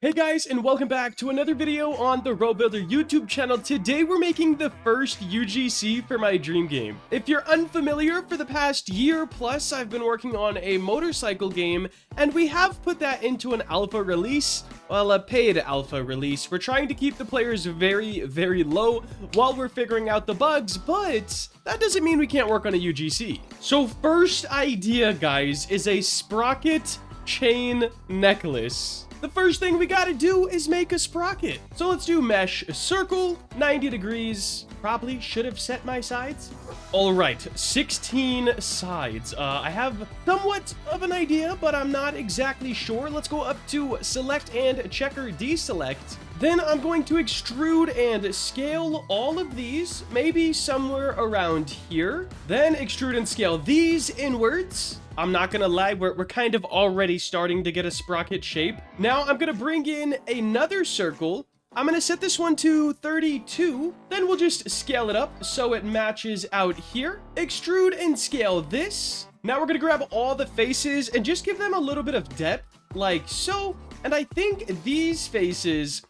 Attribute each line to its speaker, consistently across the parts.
Speaker 1: Hey guys, and welcome back to another video on the RoBuilder YouTube channel. Today we're making the first UGC for my dream game. If you're unfamiliar, for the past year plus I've been working on a motorcycle game, and we have put that into an alpha release, well, a paid alpha release. We're trying to keep the players very low while we're figuring out the bugs, but that doesn't mean we can't work on a UGC. So first idea, guys, is a Sprocket chain necklace. The first thing we gotta do is make a sprocket. So let's do mesh circle, 90 degrees. Probably should have set my sides. All right, 16 sides. I have somewhat of an idea, but I'm not exactly sure. Let's go up to select and checker deselect. Then I'm going to extrude and scale all of these, maybe somewhere around here. Then extrude and scale these inwards. I'm not gonna lie, we're kind of already starting to get a sprocket shape. Now I'm gonna bring in another circle. I'm gonna set this one to 32. Then we'll just scale it up so it matches out here. Extrude and scale this. Now we're gonna grab all the faces and just give them a little bit of depth, like so. And I think these faces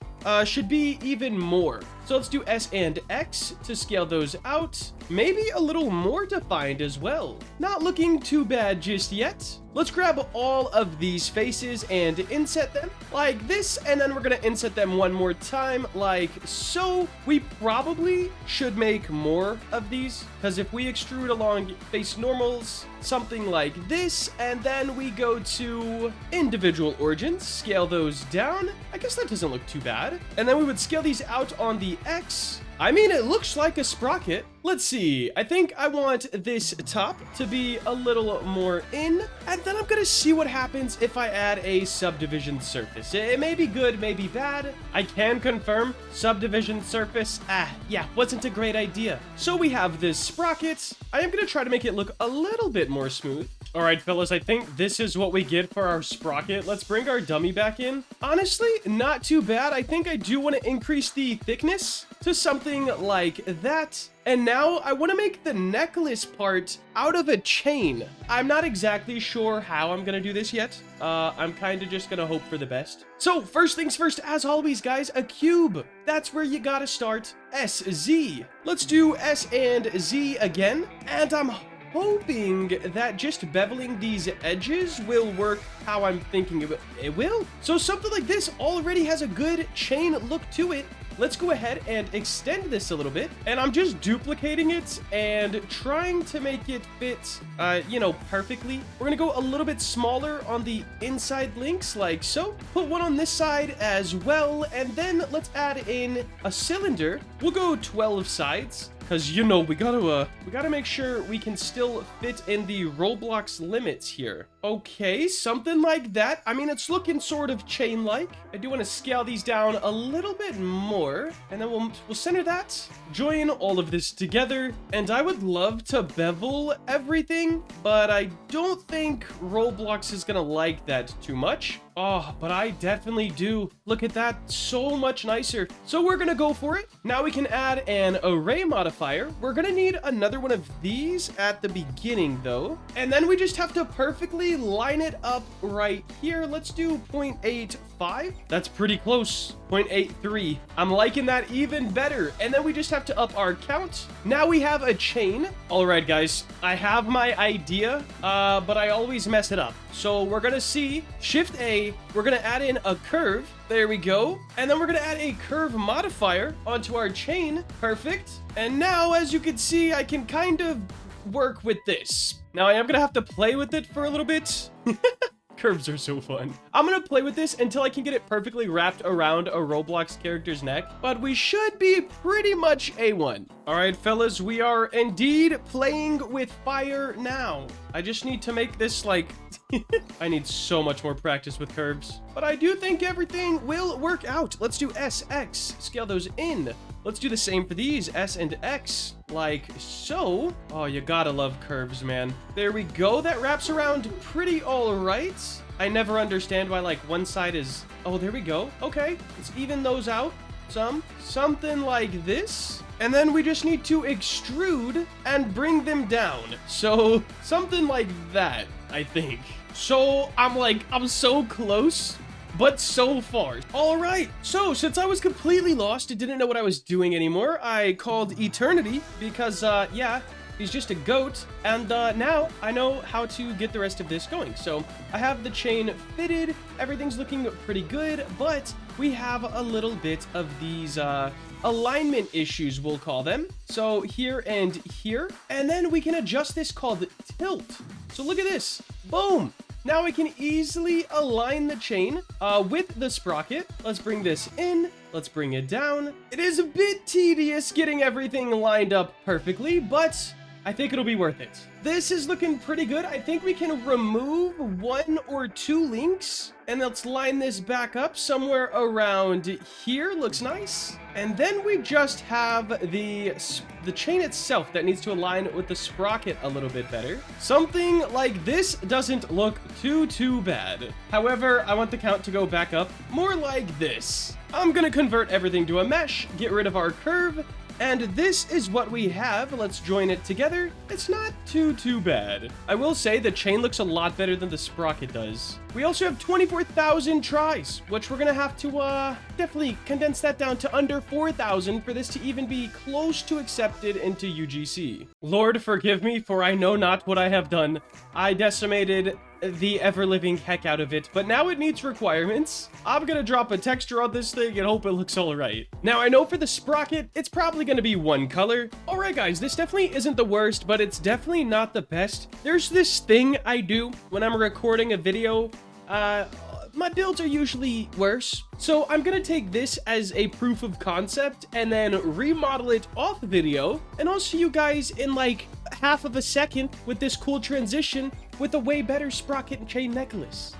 Speaker 1: should be even more. So let's do S and X to scale those out. Maybe a little more defined as well. Not looking too bad just yet. Let's grab all of these faces and inset them like this, and then we're gonna inset them one more time like so. We probably should make more of these, because if we extrude along face normals, something like this, and then we go to individual origins, scale those down. I guess that doesn't look too bad. And then we would scale these out on the X. I mean, it looks like a sprocket. Let's see. I think I want this top to be a little more in, and then I'm gonna see what happens if I add a subdivision surface. It may be good, may be bad. I can confirm subdivision surface, yeah, wasn't a great idea. So we have this sprocket. I am gonna try to make it look a little bit more smooth. All right, fellas, I think this is what we get for our sprocket. Let's bring our dummy back in. Honestly, not too bad. I think I do want to increase the thickness to something like that. And now I want to make the necklace part out of a chain. I'm not exactly sure how I'm going to do this yet. I'm kind of just going to hope for the best. So first things first, as always, guys, a cube. That's where you got to start. SZ. Let's do S and Z again. And I'm hoping that just beveling these edges will work how I'm thinking of it. It will. So something like this already has a good chain look to it. Let's go ahead and extend this a little bit, and I'm just duplicating it and trying to make it fit, perfectly. We're gonna go a little bit smaller on the inside links, like so. Put one on this side as well, and then let's add in a cylinder. We'll go 12 sides, because we gotta make sure we can still fit in the Roblox limits here. Okay, something like that. I mean, it's looking sort of chain-like. I do want to scale these down a little bit more, and then we'll center that, join all of this together, and I would love to bevel everything, but I don't think Roblox is gonna like that too much. Oh, but I definitely do. Look at that, so much nicer. So we're gonna go for it. Now we can add an array modifier. We're gonna need another one of these at the beginning though, and then we just have to perfectly line it up right here. Let's do 0.85. That's pretty close. 0.83. I'm liking that even better. And then we just have to up our count. Now we have a chain. All right, guys, I have my idea, but I always mess it up. So we're gonna see Shift A. We're gonna add in a curve. There we go. And then we're gonna add a curve modifier onto our chain. Perfect. And now, as you can see, I can kind of work with this. Now I am gonna have to play with it for a little bit. Curves are so fun. I'm gonna play with this until I can get it perfectly wrapped around a Roblox character's neck, but we should be pretty much A1. All right, fellas, we are indeed playing with fire now. I just need to make this like... I need so much more practice with curves, but I do think everything will work out. Let's do SX, scale those in. Let's do the same for these, S and X, like so. Oh, you gotta love curves, man. There we go. That wraps around pretty all right. I never understand why, like, one side is... Oh, there we go. Okay, let's even those out. Something like this. And then we just need to extrude and bring them down. So, something like that, I think. So, I'm so close but so far. All right, so since I was completely lost and didn't know what I was doing anymore, I called Eternity because, yeah, he's just a goat, and now I know how to get the rest of this going. So I have the chain fitted, everything's looking pretty good, but we have a little bit of these alignment issues, we'll call them. So here and here, and then we can adjust this called tilt. So look at this, boom. Now we can easily align the chain with the sprocket. Let's bring this in. Let's bring it down. It is a bit tedious getting everything lined up perfectly, but I think it'll be worth it. This is looking pretty good. I think we can remove 1 or 2 links, and let's line this back up somewhere around here. Looks nice. And then we just have the chain itself that needs to align with the sprocket a little bit better. Something like this doesn't look too bad. However, I want the count to go back up more like this. I'm gonna convert everything to a mesh, get rid of our curve, and this is what we have. Let's join it together. It's not too bad. I will say the chain looks a lot better than the sprocket does. We also have 24,000 tries, which we're gonna have to definitely condense that down to under 4,000 for this to even be close to accepted into UGC. Lord, forgive me, for I know not what I have done. I decimated the ever-living heck out of it, but now it meets requirements. I'm gonna drop a texture on this thing and hope it looks all right. Now, I know for the sprocket, it's probably gonna be 1 color. All right, guys, this definitely isn't the worst, but it's definitely not the best. There's this thing I do when I'm recording a video. My builds are usually worse, so I'm gonna take this as a proof of concept and then remodel it off video, and I'll see you guys in like half of a second with this cool transition with a way better sprocket and chain necklace.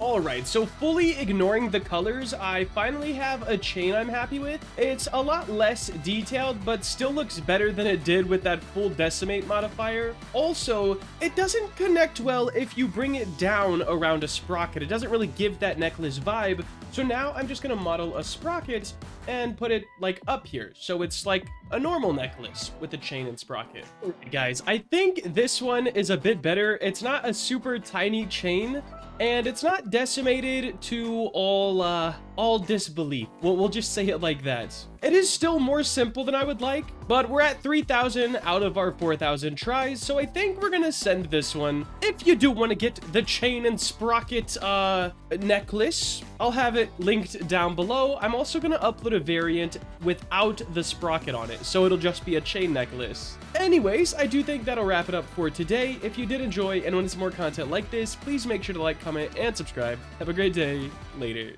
Speaker 1: Alright, so fully ignoring the colors, I finally have a chain I'm happy with. It's a lot less detailed, but still looks better than it did with that full decimate modifier. Also, it doesn't connect well if you bring it down around a sprocket. It doesn't really give that necklace vibe. So now I'm just gonna model a sprocket and put it like up here. So it's like a normal necklace with a chain and sprocket. Okay, guys, I think this one is a bit better. It's not a super tiny chain, and it's not decimated to all disbelief. We'll just say it like that. It is still more simple than I would like, but we're at 3,000 out of our 4,000 tries, so I think we're gonna send this one. If you do want to get the chain and sprocket necklace, I'll have it linked down below. I'm also gonna upload a variant without the sprocket on it, so it'll just be a chain necklace. Anyways, I do think that'll wrap it up for today. If you did enjoy and want some more content like this, please make sure to like, comment, and subscribe. Have a great day. Later.